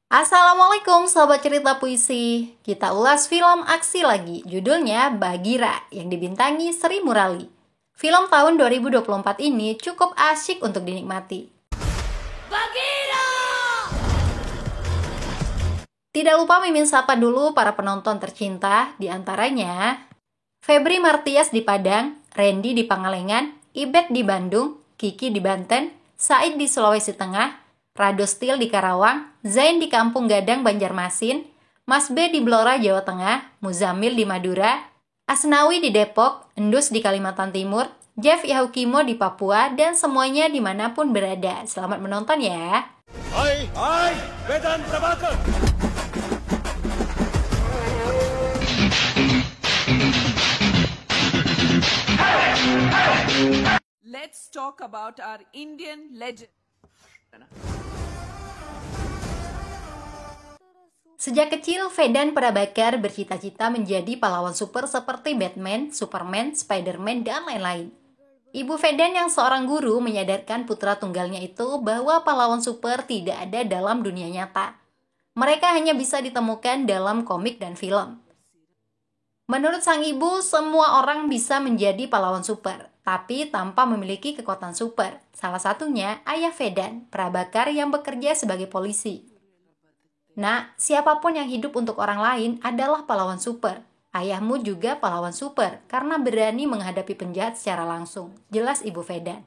Assalamualaikum sahabat cerita puisi. Kita ulas film aksi lagi. Judulnya Bagheera yang dibintangi Sri Murali. Film tahun 2024 ini cukup asyik untuk dinikmati. Bagheera! Tidak lupa mimin sapa dulu para penonton tercinta, di antaranya Febri Martias di Padang, Randy di Pangalengan, Ibet di Bandung, Kiki di Banten, Said di Sulawesi Tengah, Rado Steel di Karawang, Zain di Kampung Gadang Banjarmasin, Mas B di Blora Jawa Tengah, Muzamil di Madura, Asnawi di Depok, Endus di Kalimantan Timur, Jeff Yahukimo di Papua, dan semuanya dimanapun berada. Selamat menonton ya. Hai, Vedan Prabhakar. Let's talk about our Indian legend. Sejak kecil, Vedan Prabhakar bercita-cita menjadi pahlawan super seperti Batman, Superman, Spiderman, dan lain-lain. Ibu Vedan yang seorang guru menyadarkan putra tunggalnya itu bahwa pahlawan super tidak ada dalam dunia nyata. Mereka hanya bisa ditemukan dalam komik dan film. Menurut sang ibu, semua orang bisa menjadi pahlawan super, tapi tanpa memiliki kekuatan super. Salah satunya ayah Vedan, Prabhakar yang bekerja sebagai polisi. Nah, siapapun yang hidup untuk orang lain adalah pahlawan super. Ayahmu juga pahlawan super karena berani menghadapi penjahat secara langsung. Jelas Ibu Vedan.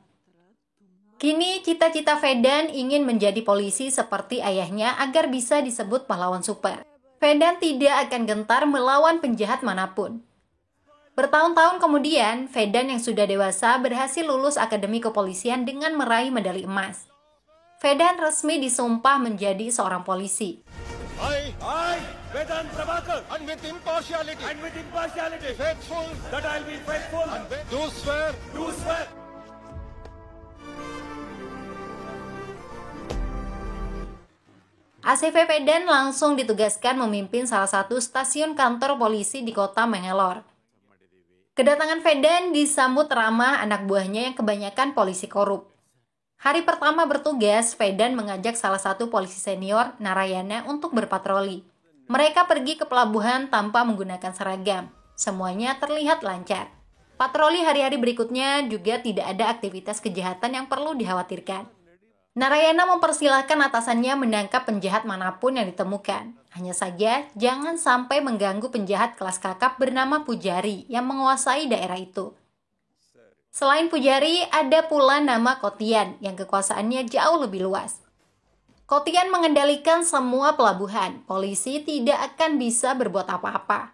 Kini cita-cita Vedan ingin menjadi polisi seperti ayahnya agar bisa disebut pahlawan super. Vedan tidak akan gentar melawan penjahat manapun. Bertahun-tahun kemudian, Vedan yang sudah dewasa berhasil lulus Akademi Kepolisian dengan meraih medali emas. Vedan resmi disumpah menjadi seorang polisi. I, Vedan Prabhakar, and with impartiality, faithful, that I'll be faithful, and do swear. ACV Vedan langsung ditugaskan memimpin salah satu stasiun kantor polisi di kota Mangalore. Kedatangan Vedan disambut ramah anak buahnya yang kebanyakan polisi korup. Hari pertama bertugas, Vedan mengajak salah satu polisi senior, Narayana, untuk berpatroli. Mereka pergi ke pelabuhan tanpa menggunakan seragam. Semuanya terlihat lancar. Patroli hari-hari berikutnya juga tidak ada aktivitas kejahatan yang perlu dikhawatirkan. Narayana mempersilahkan atasannya menangkap penjahat manapun yang ditemukan. Hanya saja, jangan sampai mengganggu penjahat kelas kakap bernama Pujari yang menguasai daerah itu. Selain Pujari, ada pula nama Kotian yang kekuasaannya jauh lebih luas. Kotian mengendalikan semua pelabuhan. Polisi tidak akan bisa berbuat apa-apa.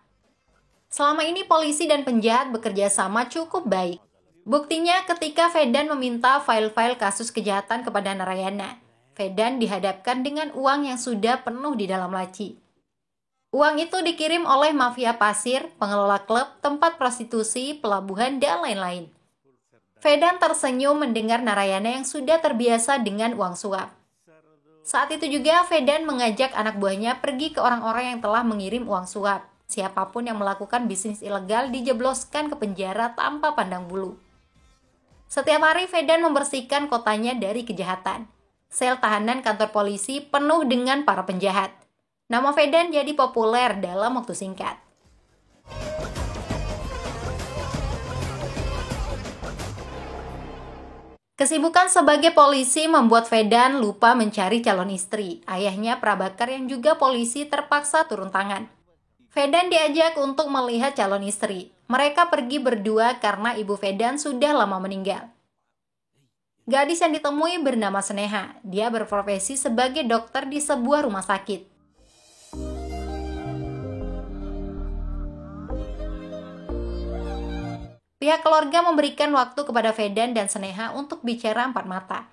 Selama ini polisi dan penjahat bekerja sama cukup baik. Buktinya ketika Vedan meminta file-file kasus kejahatan kepada Narayana, Vedan dihadapkan dengan uang yang sudah penuh di dalam laci. Uang itu dikirim oleh mafia pasir, pengelola klub, tempat prostitusi, pelabuhan, dan lain-lain. Vedan tersenyum mendengar Narayana yang sudah terbiasa dengan uang suap. Saat itu juga Vedan mengajak anak buahnya pergi ke orang-orang yang telah mengirim uang suap. Siapapun yang melakukan bisnis ilegal dijebloskan ke penjara tanpa pandang bulu. Setiap hari Vedan membersihkan kotanya dari kejahatan. Sel tahanan kantor polisi penuh dengan para penjahat. Nama Vedan jadi populer dalam waktu singkat. Kesibukan sebagai polisi membuat Vedan lupa mencari calon istri. Ayahnya Prabhakar yang juga polisi terpaksa turun tangan. Vedan diajak untuk melihat calon istri. Mereka pergi berdua karena ibu Vedan sudah lama meninggal. Gadis yang ditemui bernama Sneha. Dia berprofesi sebagai dokter di sebuah rumah sakit. Pihak keluarga memberikan waktu kepada Vedan dan Sneha untuk bicara empat mata.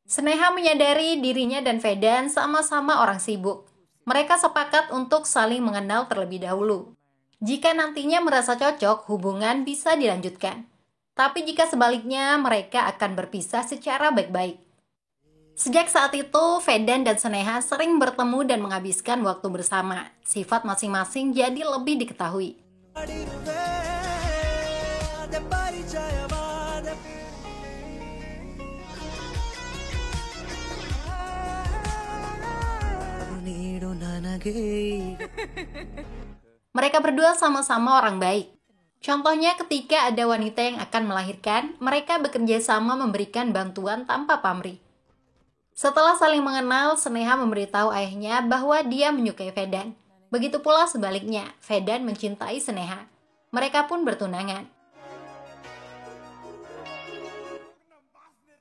Sneha menyadari dirinya dan Vedan sama-sama orang sibuk. Mereka sepakat untuk saling mengenal terlebih dahulu. Jika nantinya merasa cocok, hubungan bisa dilanjutkan. Tapi jika sebaliknya, mereka akan berpisah secara baik-baik. Sejak saat itu, Vedan dan Sneha sering bertemu dan menghabiskan waktu bersama. Sifat masing-masing jadi lebih diketahui. Mereka berdua sama-sama orang baik. Contohnya ketika ada wanita yang akan melahirkan, mereka bekerja sama memberikan bantuan tanpa pamrih. Setelah saling mengenal, Sneha memberitahu ayahnya bahwa dia menyukai Vedan. Begitu pula sebaliknya, Vedan mencintai Sneha. Mereka pun bertunangan.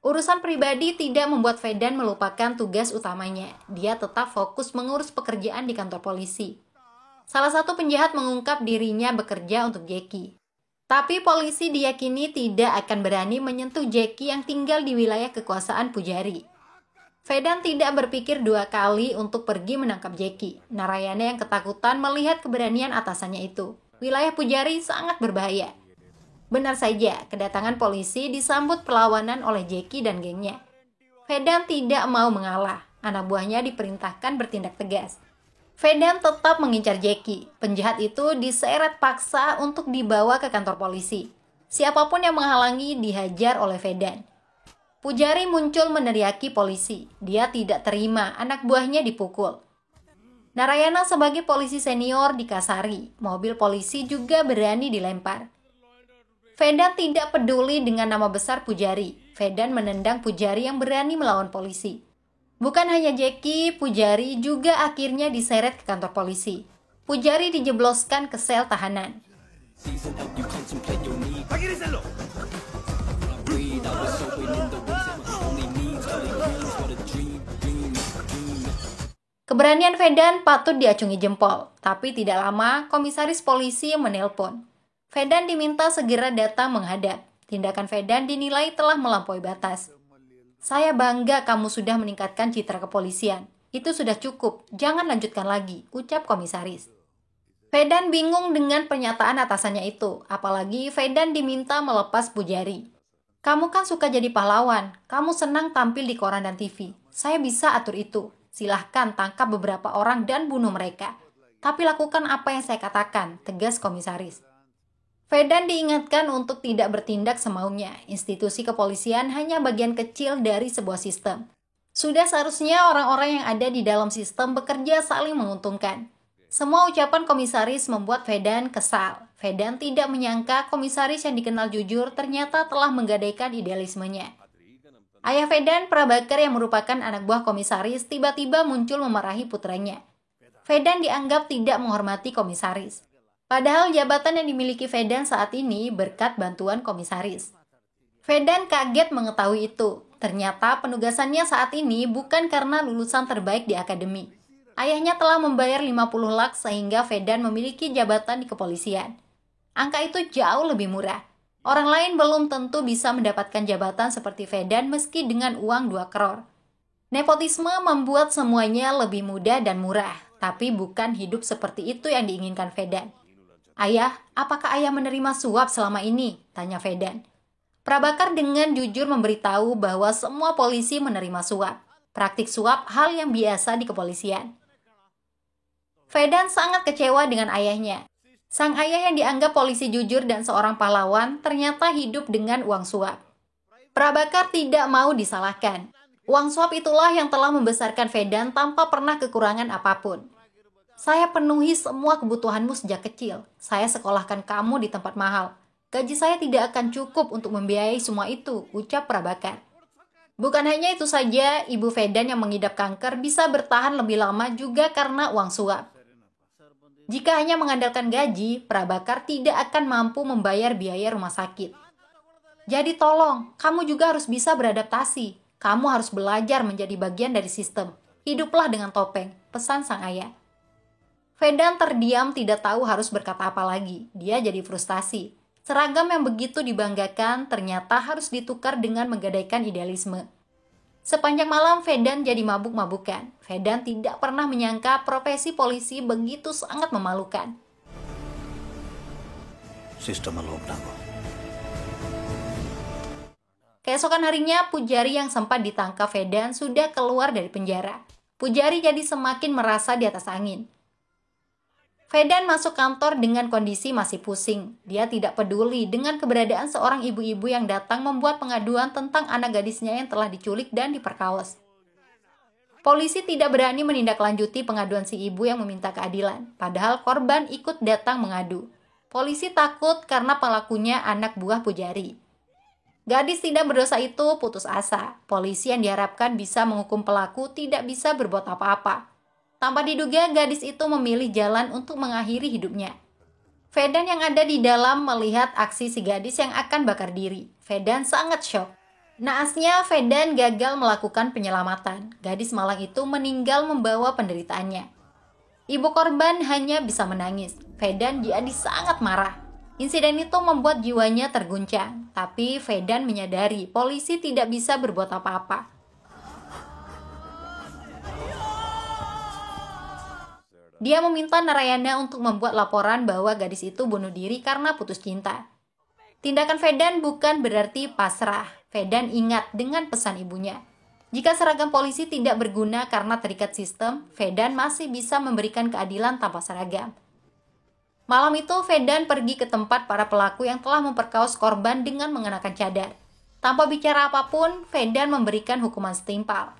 Urusan pribadi tidak membuat Vedan melupakan tugas utamanya. Dia tetap fokus mengurus pekerjaan di kantor polisi. Salah satu penjahat mengungkap dirinya bekerja untuk Jackie. Tapi polisi diyakini tidak akan berani menyentuh Jackie yang tinggal di wilayah kekuasaan Pujari. Vedan tidak berpikir dua kali untuk pergi menangkap Jackie. Narayana yang ketakutan melihat keberanian atasannya itu. Wilayah Pujari sangat berbahaya. Benar saja, kedatangan polisi disambut perlawanan oleh Jackie dan gengnya. Vedan tidak mau mengalah. Anak buahnya diperintahkan bertindak tegas. Vedan tetap mengincar Jackie. Penjahat itu diseret paksa untuk dibawa ke kantor polisi. Siapapun yang menghalangi dihajar oleh Vedan. Pujari muncul meneriaki polisi. Dia tidak terima anak buahnya dipukul. Narayana sebagai polisi senior dikasari. Mobil polisi juga berani dilempar. Vedan tidak peduli dengan nama besar Pujari. Vedan menendang Pujari yang berani melawan polisi. Bukan hanya Jackie, Pujari juga akhirnya diseret ke kantor polisi. Pujari dijebloskan ke sel tahanan. Keberanian Vedan patut diacungi jempol, tapi tidak lama komisaris polisi menelpon. Vedan diminta segera datang menghadap. Tindakan Vedan dinilai telah melampaui batas. Saya bangga kamu sudah meningkatkan citra kepolisian. Itu sudah cukup, jangan lanjutkan lagi, ucap komisaris. Vedan bingung dengan pernyataan atasannya itu, apalagi Vedan diminta melepas Pujari. Kamu kan suka jadi pahlawan, kamu senang tampil di koran dan TV. Saya bisa atur itu. Silahkan tangkap beberapa orang dan bunuh mereka. Tapi lakukan apa yang saya katakan, tegas komisaris. Vedan diingatkan untuk tidak bertindak semaunya. Institusi kepolisian hanya bagian kecil dari sebuah sistem. Sudah seharusnya orang-orang yang ada di dalam sistem bekerja saling menguntungkan. Semua ucapan komisaris membuat Vedan kesal. Vedan tidak menyangka komisaris yang dikenal jujur ternyata telah menggadaikan idealismenya. Ayah Vedan, Prabakar yang merupakan anak buah komisaris, tiba-tiba muncul memarahi putranya. Vedan dianggap tidak menghormati komisaris. Padahal jabatan yang dimiliki Vedan saat ini berkat bantuan komisaris. Vedan kaget mengetahui itu. Ternyata penugasannya saat ini bukan karena lulusan terbaik di akademi. Ayahnya telah membayar 50 lak sehingga Vedan memiliki jabatan di kepolisian. Angka itu jauh lebih murah. Orang lain belum tentu bisa mendapatkan jabatan seperti Vedan meski dengan uang 2 crore. Nepotisme membuat semuanya lebih mudah dan murah, tapi bukan hidup seperti itu yang diinginkan Vedan. Ayah, apakah ayah menerima suap selama ini? Tanya Vedan. Prabakar dengan jujur memberitahu bahwa semua polisi menerima suap. Praktik suap hal yang biasa di kepolisian. Vedan sangat kecewa dengan ayahnya. Sang ayah yang dianggap polisi jujur dan seorang pahlawan ternyata hidup dengan uang suap. Prabakar tidak mau disalahkan. Uang suap itulah yang telah membesarkan Vedan tanpa pernah kekurangan apapun. Saya penuhi semua kebutuhanmu sejak kecil. Saya sekolahkan kamu di tempat mahal. Gaji saya tidak akan cukup untuk membiayai semua itu, ucap Prabakar. Bukan hanya itu saja, ibu Vedan yang mengidap kanker bisa bertahan lebih lama juga karena uang suap. Jika hanya mengandalkan gaji, Prabakar tidak akan mampu membayar biaya rumah sakit. Jadi tolong, kamu juga harus bisa beradaptasi. Kamu harus belajar menjadi bagian dari sistem. Hiduplah dengan topeng, pesan sang ayah. Vedan terdiam tidak tahu harus berkata apa lagi. Dia jadi frustasi. Seragam yang begitu dibanggakan ternyata harus ditukar dengan menggadaikan idealisme. Sepanjang malam Fedan jadi mabuk-mabukan. Fedan tidak pernah menyangka profesi polisi begitu sangat memalukan. Sistem lockdown. Keesokan harinya, Pujari yang sempat ditangkap Fedan sudah keluar dari penjara. Pujari jadi semakin merasa di atas angin. Fedan masuk kantor dengan kondisi masih pusing. Dia tidak peduli dengan keberadaan seorang ibu-ibu yang datang membuat pengaduan tentang anak gadisnya yang telah diculik dan diperkaos. Polisi tidak berani menindaklanjuti pengaduan si ibu yang meminta keadilan, padahal korban ikut datang mengadu. Polisi takut karena pelakunya anak buah Pujari. Gadis tidak berdosa itu putus asa. Polisi yang diharapkan bisa menghukum pelaku tidak bisa berbuat apa-apa. Tanpa diduga, gadis itu memilih jalan untuk mengakhiri hidupnya. Fedan yang ada di dalam melihat aksi si gadis yang akan bakar diri. Fedan sangat syok. Naasnya, Fedan gagal melakukan penyelamatan. Gadis malang itu meninggal membawa penderitaannya. Ibu korban hanya bisa menangis. Fedan jadi sangat marah. Insiden itu membuat jiwanya terguncang, tapi Fedan menyadari polisi tidak bisa berbuat apa-apa. Dia meminta Narayana untuk membuat laporan bahwa gadis itu bunuh diri karena putus cinta. Tindakan Fedan bukan berarti pasrah. Fedan ingat dengan pesan ibunya. Jika seragam polisi tidak berguna karena terikat sistem, Fedan masih bisa memberikan keadilan tanpa seragam. Malam itu, Fedan pergi ke tempat para pelaku yang telah memperkaos korban dengan mengenakan cadar. Tanpa bicara apapun, Fedan memberikan hukuman setimpal.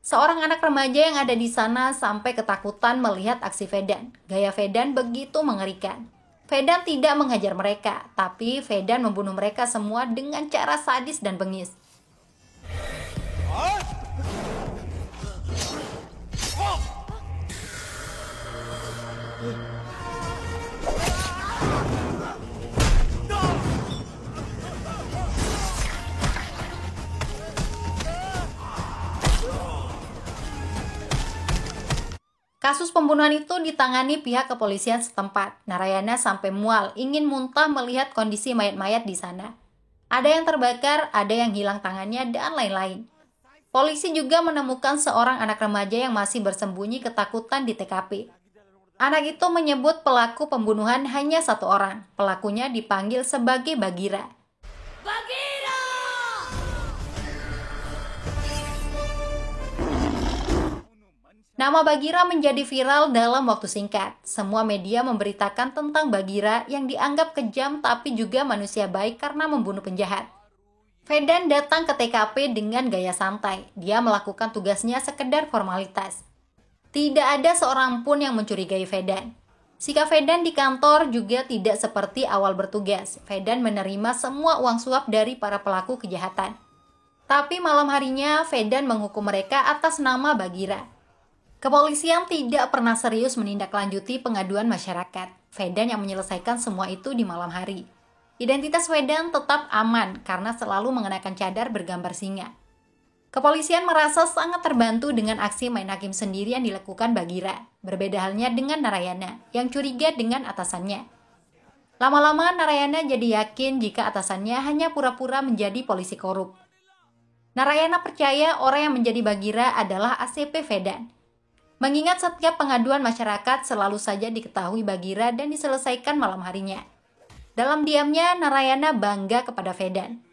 Seorang anak remaja yang ada di sana sampai ketakutan melihat aksi Fedan. Gaya Fedan begitu mengerikan. Fedan tidak menghajar mereka, tapi Fedan membunuh mereka semua dengan cara sadis dan bengis. Kasus pembunuhan itu ditangani pihak kepolisian setempat. Narayana sampai mual, ingin muntah melihat kondisi mayat-mayat di sana. Ada yang terbakar, ada yang hilang tangannya, dan lain-lain. Polisi juga menemukan seorang anak remaja yang masih bersembunyi ketakutan di TKP. Anak itu menyebut pelaku pembunuhan hanya satu orang. Pelakunya dipanggil sebagai Bagira. Nama Bagira menjadi viral dalam waktu singkat. Semua media memberitakan tentang Bagira yang dianggap kejam tapi juga manusia baik karena membunuh penjahat. Fedan datang ke TKP dengan gaya santai. Dia melakukan tugasnya sekedar formalitas. Tidak ada seorang pun yang mencurigai Fedan. Sikap Fedan di kantor juga tidak seperti awal bertugas. Fedan menerima semua uang suap dari para pelaku kejahatan. Tapi malam harinya, Fedan menghukum mereka atas nama Bagira. Kepolisian tidak pernah serius menindaklanjuti pengaduan masyarakat. Fedan yang menyelesaikan semua itu di malam hari. Identitas Fedan tetap aman karena selalu mengenakan cadar bergambar singa. Kepolisian merasa sangat terbantu dengan aksi main hakim sendiri yang dilakukan Bagira. Berbeda halnya dengan Narayana yang curiga dengan atasannya. Lama-lama Narayana jadi yakin jika atasannya hanya pura-pura menjadi polisi korup. Narayana percaya orang yang menjadi Bagira adalah ACP Fedan. Mengingat setiap pengaduan masyarakat selalu saja diketahui Bagira dan diselesaikan malam harinya. Dalam diamnya, Narayana bangga kepada Fedan.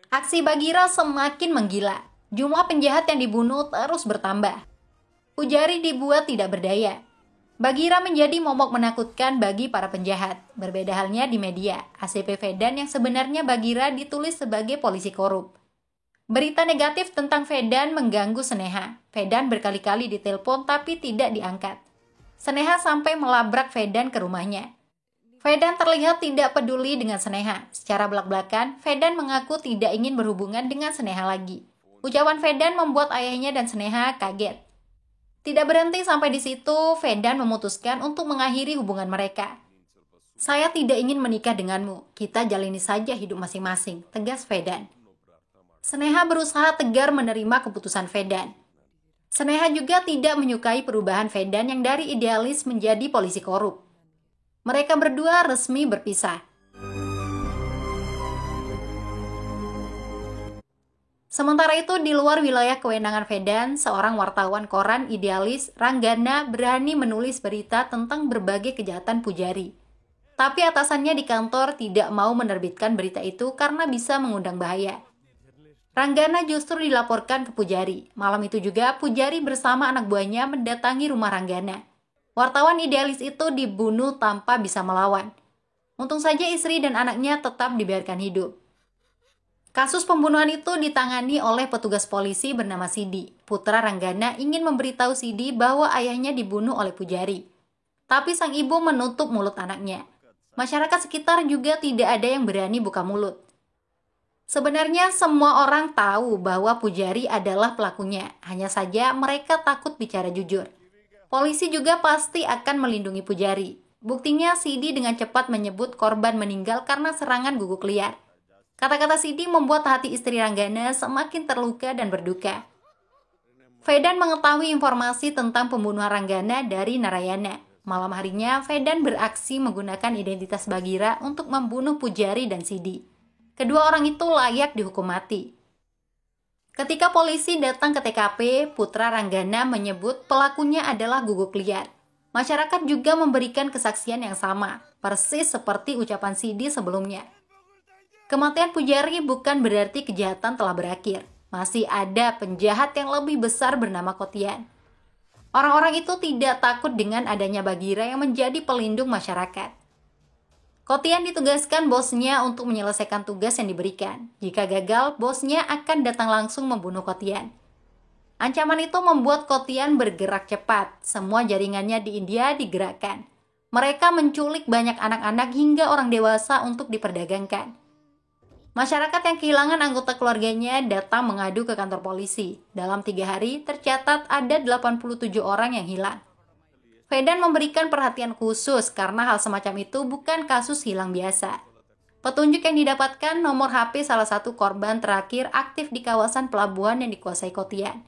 Aksi Bagira semakin menggila. Jumlah penjahat yang dibunuh terus bertambah. Pujari dibuat tidak berdaya. Bagira menjadi momok menakutkan bagi para penjahat. Berbeda halnya di media. ACP Fedan yang sebenarnya Bagira ditulis sebagai polisi korup. Berita negatif tentang Fedan mengganggu Seneha. Fedan berkali-kali ditelepon tapi tidak diangkat. Seneha sampai melabrak Fedan ke rumahnya. Fedan terlihat tidak peduli dengan Seneha. Secara belak-belakan, Fedan mengaku tidak ingin berhubungan dengan Seneha lagi. Ucapan Fedan membuat ayahnya dan Seneha kaget. Tidak berhenti sampai di situ, Fedan memutuskan untuk mengakhiri hubungan mereka. "Saya tidak ingin menikah denganmu. Kita jalani saja hidup masing-masing," tegas Fedan. Seneha berusaha tegar menerima keputusan Fedan. Seneha juga tidak menyukai perubahan Fedan yang dari idealis menjadi polisi korup. Mereka berdua resmi berpisah. Sementara itu, di luar wilayah kewenangan Fedan, seorang wartawan koran idealis, Ranggana, berani menulis berita tentang berbagai kejahatan Pujari. Tapi atasannya di kantor tidak mau menerbitkan berita itu karena bisa mengundang bahaya. Ranggana justru dilaporkan ke Pujari. Malam itu juga, Pujari bersama anak buahnya mendatangi rumah Ranggana. Wartawan idealis itu dibunuh tanpa bisa melawan. Untung saja istri dan anaknya tetap dibiarkan hidup. Kasus pembunuhan itu ditangani oleh petugas polisi bernama Sidi. Putra Ranggana ingin memberitahu Sidi bahwa ayahnya dibunuh oleh Pujari. Tapi sang ibu menutup mulut anaknya. Masyarakat sekitar juga tidak ada yang berani buka mulut. Sebenarnya semua orang tahu bahwa Pujari adalah pelakunya. Hanya saja mereka takut bicara jujur. Polisi juga pasti akan melindungi Pujari. Buktinya Sidi dengan cepat menyebut korban meninggal karena serangan guguk liar. Kata-kata Sidi membuat hati istri Ranggana semakin terluka dan berduka. Fedan mengetahui informasi tentang pembunuhan Ranggana dari Narayana. Malam harinya, Fedan beraksi menggunakan identitas Bagira untuk membunuh Pujari dan Sidi. Kedua orang itu layak dihukum mati. Ketika polisi datang ke TKP, putra Ranggana menyebut pelakunya adalah guguk liar. Masyarakat juga memberikan kesaksian yang sama, persis seperti ucapan Sidi sebelumnya. Kematian Pujari bukan berarti kejahatan telah berakhir. Masih ada penjahat yang lebih besar bernama Kotian. Orang-orang itu tidak takut dengan adanya Bagira yang menjadi pelindung masyarakat. Kotian ditugaskan bosnya untuk menyelesaikan tugas yang diberikan. Jika gagal, bosnya akan datang langsung membunuh Kotian. Ancaman itu membuat Kotian bergerak cepat. Semua jaringannya di India digerakkan. Mereka menculik banyak anak-anak hingga orang dewasa untuk diperdagangkan. Masyarakat yang kehilangan anggota keluarganya datang mengadu ke kantor polisi. Dalam 3 hari, tercatat ada 87 orang yang hilang. Fedan memberikan perhatian khusus karena hal semacam itu bukan kasus hilang biasa. Petunjuk yang didapatkan nomor HP salah satu korban terakhir aktif di kawasan pelabuhan yang dikuasai Kotian.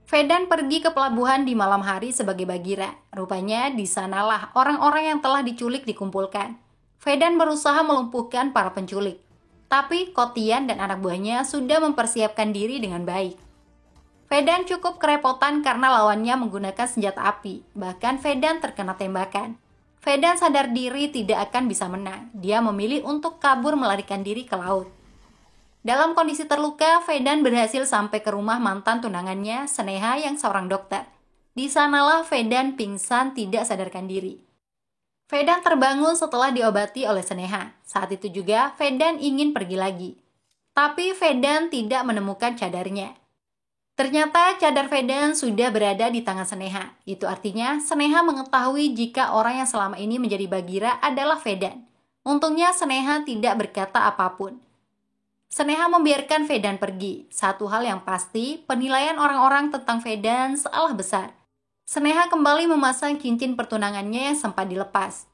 Fedan pergi ke pelabuhan di malam hari sebagai Bagira. Rupanya di sanalah orang-orang yang telah diculik dikumpulkan. Fedan berusaha melumpuhkan para penculik. Tapi Kotian dan anak buahnya sudah mempersiapkan diri dengan baik. Fedan cukup kerepotan karena lawannya menggunakan senjata api. Bahkan Fedan terkena tembakan. Fedan sadar diri tidak akan bisa menang. Dia memilih untuk kabur melarikan diri ke laut. Dalam kondisi terluka, Fedan berhasil sampai ke rumah mantan tunangannya, Sneha yang seorang dokter. Di sanalah Fedan pingsan tidak sadarkan diri. Fedan terbangun setelah diobati oleh Sneha. Saat itu juga Fedan ingin pergi lagi. Tapi Fedan tidak menemukan cadarnya. Ternyata cadar Fedan sudah berada di tangan Sneha. Itu artinya Sneha mengetahui jika orang yang selama ini menjadi Bagira adalah Fedan. Untungnya Sneha tidak berkata apapun. Sneha membiarkan Fedan pergi. Satu hal yang pasti, penilaian orang-orang tentang Fedan salah besar. Sneha kembali memasang cincin pertunangannya yang sempat dilepas.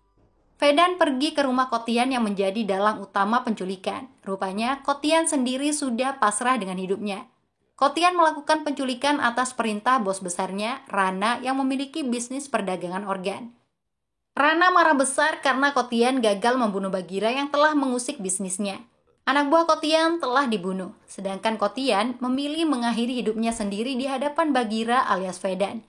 Fedan pergi ke rumah Kotian yang menjadi dalang utama penculikan. Rupanya Kotian sendiri sudah pasrah dengan hidupnya. Kotian melakukan penculikan atas perintah bos besarnya, Rana, yang memiliki bisnis perdagangan organ. Rana marah besar karena Kotian gagal membunuh Bagira yang telah mengusik bisnisnya. Anak buah Kotian telah dibunuh, sedangkan Kotian memilih mengakhiri hidupnya sendiri di hadapan Bagira alias Fedan.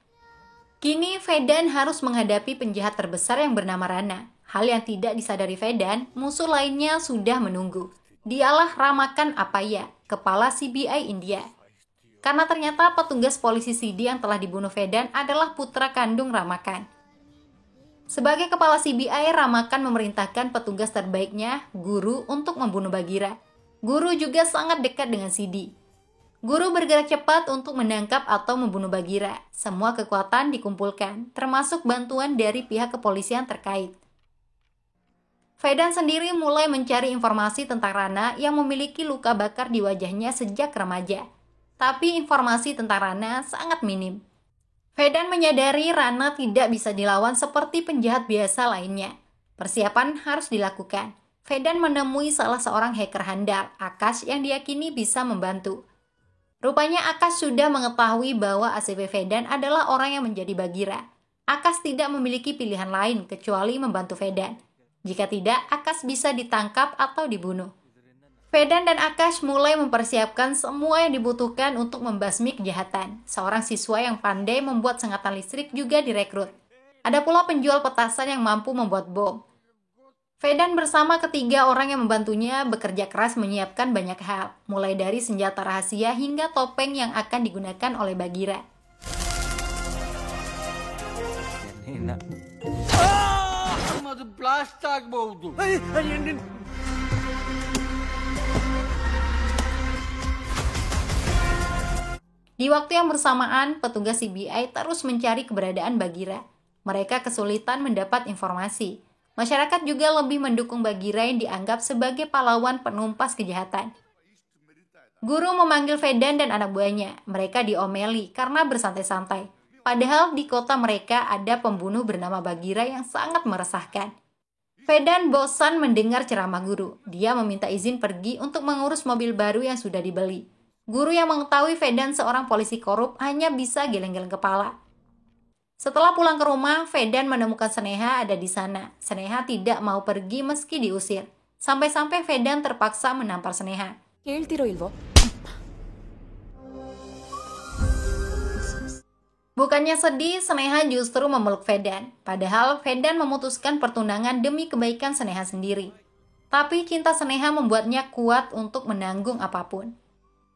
Kini Fedan harus menghadapi penjahat terbesar yang bernama Rana. Hal yang tidak disadari Fedan, musuh lainnya sudah menunggu. Dialah Ramakan Apaya, kepala CBI India. Karena ternyata petugas polisi Sidi yang telah dibunuh Fedan adalah putra kandung Ramakan. Sebagai kepala CBI, Ramakan memerintahkan petugas terbaiknya, Guru, untuk membunuh Bagira. Guru juga sangat dekat dengan Sidi. Guru bergerak cepat untuk menangkap atau membunuh Bagira. Semua kekuatan dikumpulkan, termasuk bantuan dari pihak kepolisian terkait. Fedan sendiri mulai mencari informasi tentang Rana yang memiliki luka bakar di wajahnya sejak remaja. Tapi informasi tentang Rana sangat minim. Fedan menyadari Rana tidak bisa dilawan seperti penjahat biasa lainnya. Persiapan harus dilakukan. Fedan menemui salah seorang hacker handal, Akash, yang diyakini bisa membantu. Rupanya Akash sudah mengetahui bahwa ACP Fedan adalah orang yang menjadi Bagira. Akash tidak memiliki pilihan lain kecuali membantu Fedan. Jika tidak, Akash bisa ditangkap atau dibunuh. Fedan dan Akash mulai mempersiapkan semua yang dibutuhkan untuk membasmi kejahatan. Seorang siswa yang pandai membuat sengatan listrik juga direkrut. Ada pula penjual petasan yang mampu membuat bom. Fedan bersama ketiga orang yang membantunya bekerja keras menyiapkan banyak hal, mulai dari senjata rahasia hingga topeng yang akan digunakan oleh Bagheera. Di waktu yang bersamaan, petugas CBI terus mencari keberadaan Bagheera. Mereka kesulitan mendapat informasi. Masyarakat juga lebih mendukung Bagheera yang dianggap sebagai pahlawan penumpas kejahatan. Guru memanggil Fedan dan anak buahnya. Mereka diomeli karena bersantai-santai. Padahal di kota mereka ada pembunuh bernama Bagheera yang sangat meresahkan. Fedan bosan mendengar ceramah guru. Dia meminta izin pergi untuk mengurus mobil baru yang sudah dibeli. Guru yang mengetahui Fedan seorang polisi korup hanya bisa geleng-geleng kepala. Setelah pulang ke rumah, Fedan menemukan Sneha ada di sana. Sneha tidak mau pergi meski diusir. Sampai-sampai Fedan terpaksa menampar Sneha. Bukannya sedih, Sneha justru memeluk Fedan. Padahal Fedan memutuskan pertunangan demi kebaikan Sneha sendiri. Tapi cinta Sneha membuatnya kuat untuk menanggung apapun.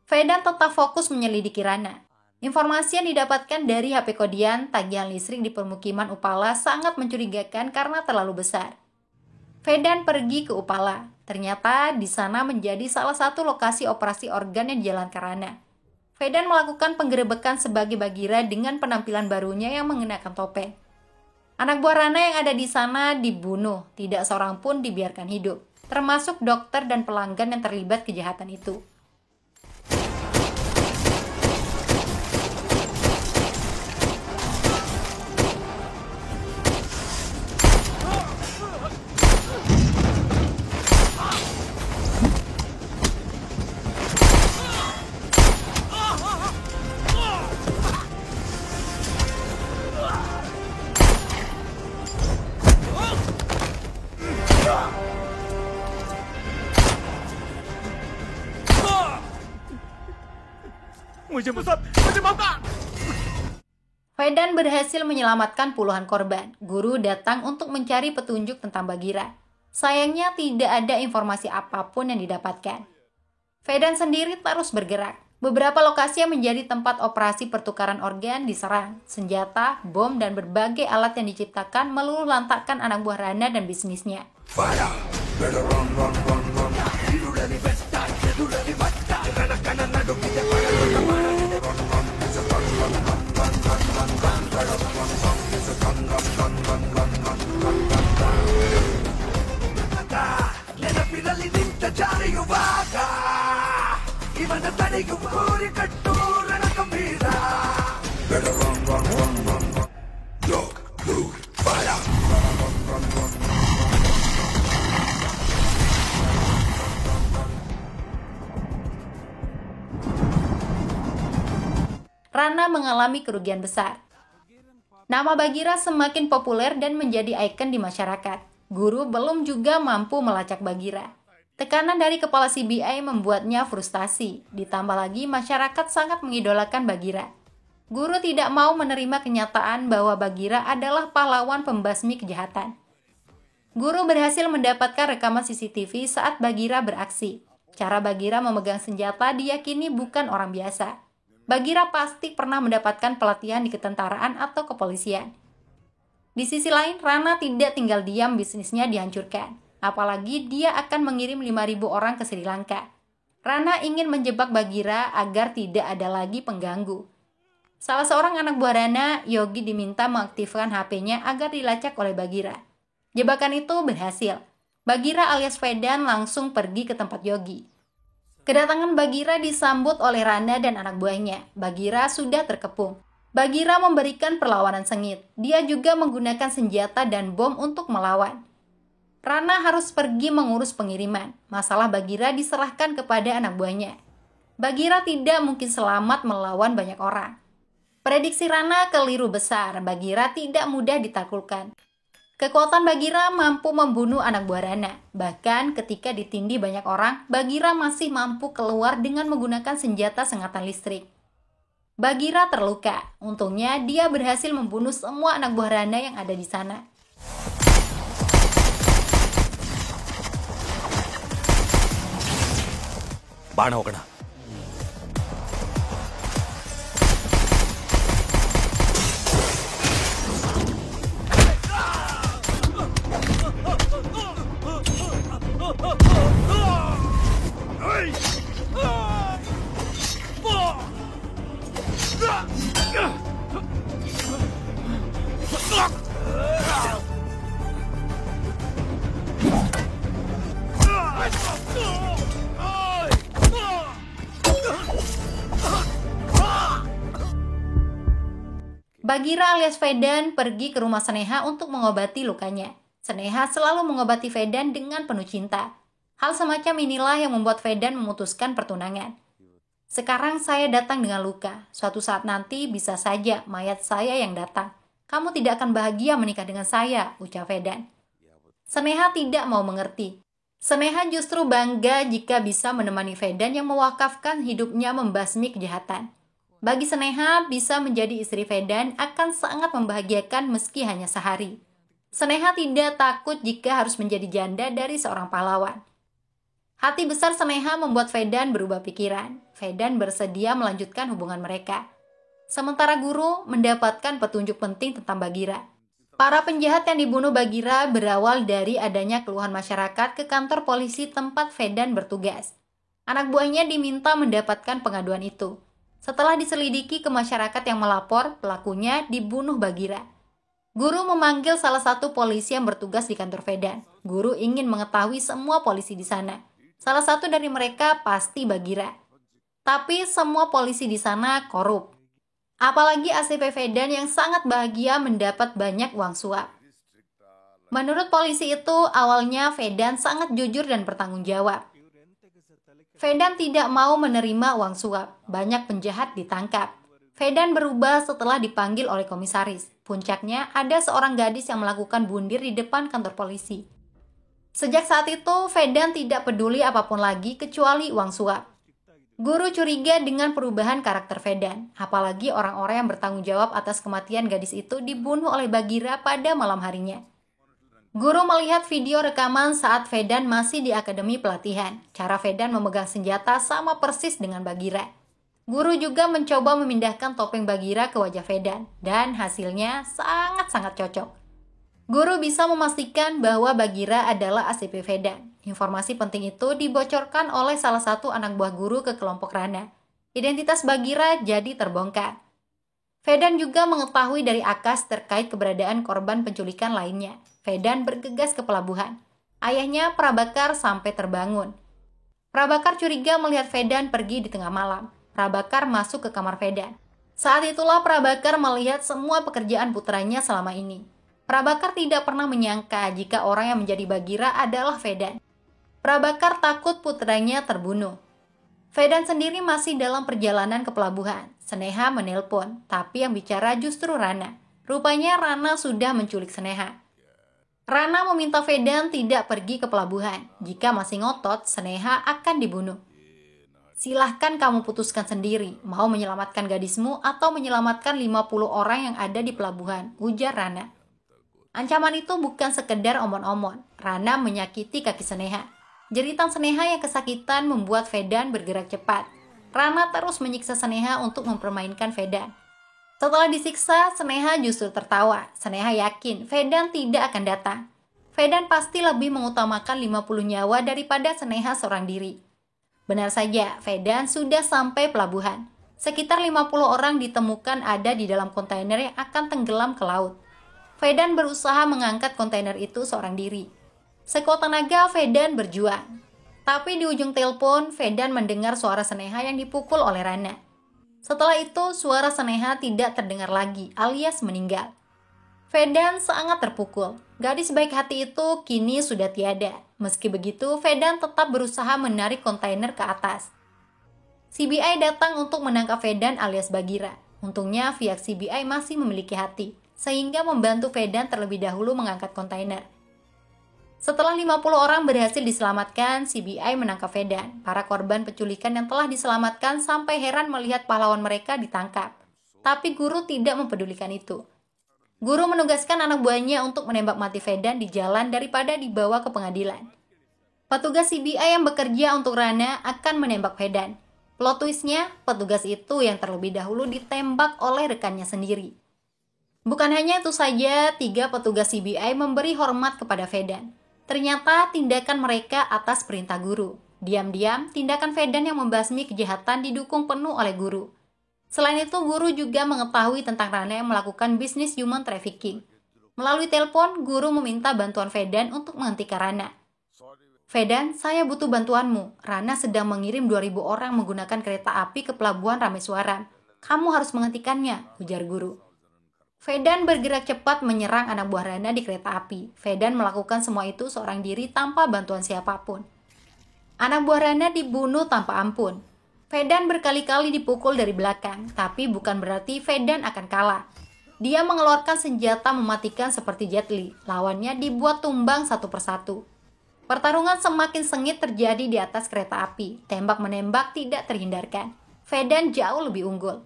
Fedan tetap fokus menyelidiki Rana. Informasi yang didapatkan dari HP Kodian, tagihan listrik di permukiman Upala sangat mencurigakan karena terlalu besar. Fedan pergi ke Upala. Ternyata di sana menjadi salah satu lokasi operasi organ yang dijalankan Rana. Fedan melakukan penggerebekan sebagai Bagheera dengan penampilan barunya yang mengenakan topeng. Anak buah Rana yang ada di sana dibunuh, tidak seorang pun dibiarkan hidup, termasuk dokter dan pelanggan yang terlibat kejahatan itu. Fedan berhasil menyelamatkan puluhan korban. Guru datang untuk mencari petunjuk tentang Bagheera. Sayangnya tidak ada informasi apapun yang didapatkan. Fedan sendiri terus bergerak. Beberapa lokasi yang menjadi tempat operasi pertukaran organ diserang. Senjata, bom, dan berbagai alat yang diciptakan meluluh lantakkan anak buah Rana dan bisnisnya. Rana mengalami kerugian besar. Nama Bagheera semakin populer dan menjadi ikon di masyarakat. Guru belum juga mampu melacak Bagheera. Tekanan dari kepala CBI membuatnya frustasi. Ditambah lagi masyarakat sangat mengidolakan Bagheera. Guru tidak mau menerima kenyataan bahwa Bagheera adalah pahlawan pembasmi kejahatan. Guru berhasil mendapatkan rekaman CCTV saat Bagheera beraksi. Cara Bagheera memegang senjata diyakini bukan orang biasa. Bagheera pasti pernah mendapatkan pelatihan di ketentaraan atau kepolisian. Di sisi lain, Rana tidak tinggal diam, bisnisnya dihancurkan. Apalagi dia akan mengirim 5.000 orang ke Sri Lanka. Rana ingin menjebak Bagheera agar tidak ada lagi pengganggu. Salah seorang anak buah Rana, Yogi, diminta mengaktifkan HP-nya agar dilacak oleh Bagheera. Jebakan itu berhasil. Bagheera alias Fedan langsung pergi ke tempat Yogi. Kedatangan Bagheera disambut oleh Rana dan anak buahnya. Bagheera sudah terkepung. Bagheera memberikan perlawanan sengit. Dia juga menggunakan senjata dan bom untuk melawan. Rana harus pergi mengurus pengiriman. Masalah Bagheera diserahkan kepada anak buahnya. Bagheera tidak mungkin selamat melawan banyak orang. Prediksi Rana keliru besar. Bagheera tidak mudah ditaklukkan. Kekuatan Bagheera mampu membunuh anak buah Rana. Bahkan ketika ditindih banyak orang, Bagheera masih mampu keluar dengan menggunakan senjata sengatan listrik. Bagheera terluka. Untungnya dia berhasil membunuh semua anak buah Rana yang ada di sana. ಬಾಣ ಹೋಗೋಣ. Bagheera alias Vedan pergi ke rumah Sneha untuk mengobati lukanya. Sneha selalu mengobati Vedan dengan penuh cinta. Hal semacam inilah yang membuat Vedan memutuskan pertunangan. Sekarang saya datang dengan luka. Suatu saat nanti bisa saja mayat saya yang datang. Kamu tidak akan bahagia menikah dengan saya, ucap Vedan. Sneha tidak mau mengerti. Sneha justru bangga jika bisa menemani Vedan yang mewakafkan hidupnya membasmi kejahatan. Bagi Sneha, bisa menjadi istri Vedan akan sangat membahagiakan meski hanya sehari. Sneha tidak takut jika harus menjadi janda dari seorang pahlawan. Hati besar Sneha membuat Vedan berubah pikiran. Vedan bersedia melanjutkan hubungan mereka. Sementara Guru mendapatkan petunjuk penting tentang Bagheera. Para penjahat yang dibunuh Bagheera berawal dari adanya keluhan masyarakat ke kantor polisi tempat Vedan bertugas. Anak buahnya diminta mendapatkan pengaduan itu. Setelah diselidiki ke masyarakat yang melapor, pelakunya dibunuh Bagheera. Guru memanggil salah satu polisi yang bertugas di kantor Vedan. Guru ingin mengetahui semua polisi di sana. Salah satu dari mereka pasti Bagheera. Tapi semua polisi di sana korup. Apalagi ACP Vedan yang sangat bahagia mendapat banyak uang suap. Menurut polisi itu, awalnya Vedan sangat jujur dan bertanggung jawab. Vedan tidak mau menerima uang suap. Banyak penjahat ditangkap. Vedan berubah setelah dipanggil oleh komisaris. Puncaknya, ada seorang gadis yang melakukan bundir di depan kantor polisi. Sejak saat itu, Vedan tidak peduli apapun lagi kecuali uang suap. Guru curiga dengan perubahan karakter Vedan. Apalagi orang-orang yang bertanggung jawab atas kematian gadis itu dibunuh oleh Bagheera pada malam harinya. Guru melihat video rekaman saat Vedan masih di akademi pelatihan. Cara Vedan memegang senjata sama persis dengan Bagheera. Guru juga mencoba memindahkan topeng Bagheera ke wajah Vedan, dan hasilnya sangat-sangat cocok. Guru bisa memastikan bahwa Bagheera adalah ACP Vedan. Informasi penting itu dibocorkan oleh salah satu anak buah guru ke kelompok Rana. Identitas Bagheera jadi terbongkar. Vedan juga mengetahui dari Akash terkait keberadaan korban penculikan lainnya. Vedan bergegas ke pelabuhan. Ayahnya Prabakar sampai terbangun. Prabakar curiga melihat Vedan pergi di tengah malam. Prabakar masuk ke kamar Vedan. Saat itulah Prabakar melihat semua pekerjaan putranya selama ini. Prabakar tidak pernah menyangka jika orang yang menjadi Bagheera adalah Vedan. Prabakar takut putranya terbunuh. Vedan sendiri masih dalam perjalanan ke pelabuhan. Sneha menelpon, tapi yang bicara justru Rana. Rupanya Rana sudah menculik Sneha. Rana meminta Vedan tidak pergi ke pelabuhan. Jika masih ngotot, Sneha akan dibunuh. Silahkan kamu putuskan sendiri, mau menyelamatkan gadismu atau menyelamatkan 50 orang yang ada di pelabuhan, ujar Rana. Ancaman itu bukan sekedar omon-omon. Rana menyakiti kaki Sneha. Jeritan Sneha yang kesakitan membuat Vedan bergerak cepat. Rana terus menyiksa Sneha untuk mempermainkan Vedan. Setelah disiksa, Sneha justru tertawa. Sneha yakin Vedan tidak akan datang. Vedan pasti lebih mengutamakan 50 nyawa daripada Sneha seorang diri. Benar saja, Vedan sudah sampai pelabuhan. Sekitar 50 orang ditemukan ada di dalam kontainer yang akan tenggelam ke laut. Vedan berusaha mengangkat kontainer itu seorang diri. Sekuat tenaga, Vedan berjuang. Tapi di ujung telepon, Vedan mendengar suara Sneha yang dipukul oleh Rana. Setelah itu, suara Sneha tidak terdengar lagi, alias meninggal. Vedan sangat terpukul. Gadis baik hati itu kini sudah tiada. Meski begitu, Vedan tetap berusaha menarik kontainer ke atas. CBI datang untuk menangkap Vedan alias Bagheera. Untungnya pihak CBI masih memiliki hati. sehingga membantu Fedan terlebih dahulu mengangkat kontainer. Setelah 50 orang berhasil diselamatkan, CBI menangkap Fedan. Para korban penculikan yang telah diselamatkan sampai heran melihat pahlawan mereka ditangkap. Tapi guru tidak mempedulikan itu. Guru menugaskan anak buahnya untuk menembak mati Fedan di jalan daripada dibawa ke pengadilan. Petugas CBI yang bekerja untuk Rana akan menembak Fedan. Plot twist-nya, petugas itu yang terlebih dahulu ditembak oleh rekannya sendiri. Bukan hanya itu saja, 3 petugas CBI memberi hormat kepada Fedan. Ternyata tindakan mereka atas perintah guru. Diam-diam, tindakan Fedan yang membasmi kejahatan didukung penuh oleh guru. Selain itu, guru juga mengetahui tentang Rana yang melakukan bisnis human trafficking. Melalui telepon, guru meminta bantuan Fedan untuk menghentikan Rana. Fedan, saya butuh bantuanmu. Rana sedang mengirim 2.000 orang menggunakan kereta api ke pelabuhan Rameswaram. Kamu harus menghentikannya, ujar guru. Fedan bergerak cepat menyerang anak buah Rana di kereta api. Fedan melakukan semua itu seorang diri tanpa bantuan siapapun. Anak buah Rana dibunuh tanpa ampun. Fedan berkali-kali dipukul dari belakang, tapi bukan berarti Fedan akan kalah. Dia mengeluarkan senjata mematikan seperti Jet Li. Lawannya dibuat tumbang satu persatu. Pertarungan semakin sengit terjadi di atas kereta api. Tembak-menembak tidak terhindarkan. Fedan jauh lebih unggul.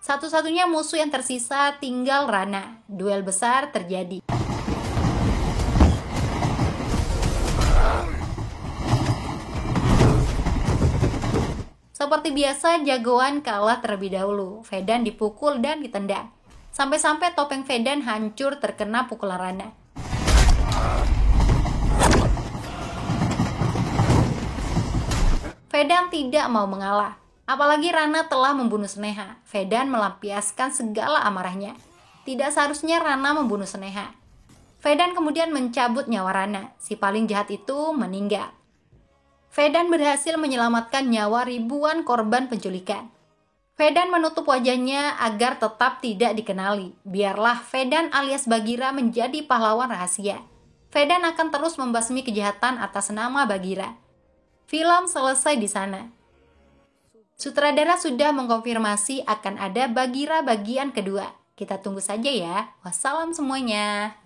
Satu-satunya musuh yang tersisa tinggal Rana. Duel besar terjadi. Seperti biasa, jagoan kalah terlebih dahulu. Fedan dipukul dan ditendang. Sampai-sampai topeng Fedan hancur terkena pukulan Rana. Fedan tidak mau mengalah. Apalagi Rana telah membunuh Sneha. Fedan melampiaskan segala amarahnya. Tidak seharusnya Rana membunuh Sneha. Fedan kemudian mencabut nyawa Rana. Si paling jahat itu meninggal. Fedan berhasil menyelamatkan nyawa ribuan korban penculikan. Fedan menutup wajahnya agar tetap tidak dikenali. Biarlah Fedan alias Bagheera menjadi pahlawan rahasia. Fedan akan terus membasmi kejahatan atas nama Bagheera. Film selesai di sana. Sutradara sudah mengkonfirmasi akan ada Bagheera bagian kedua. Kita tunggu saja ya. Wassalam semuanya.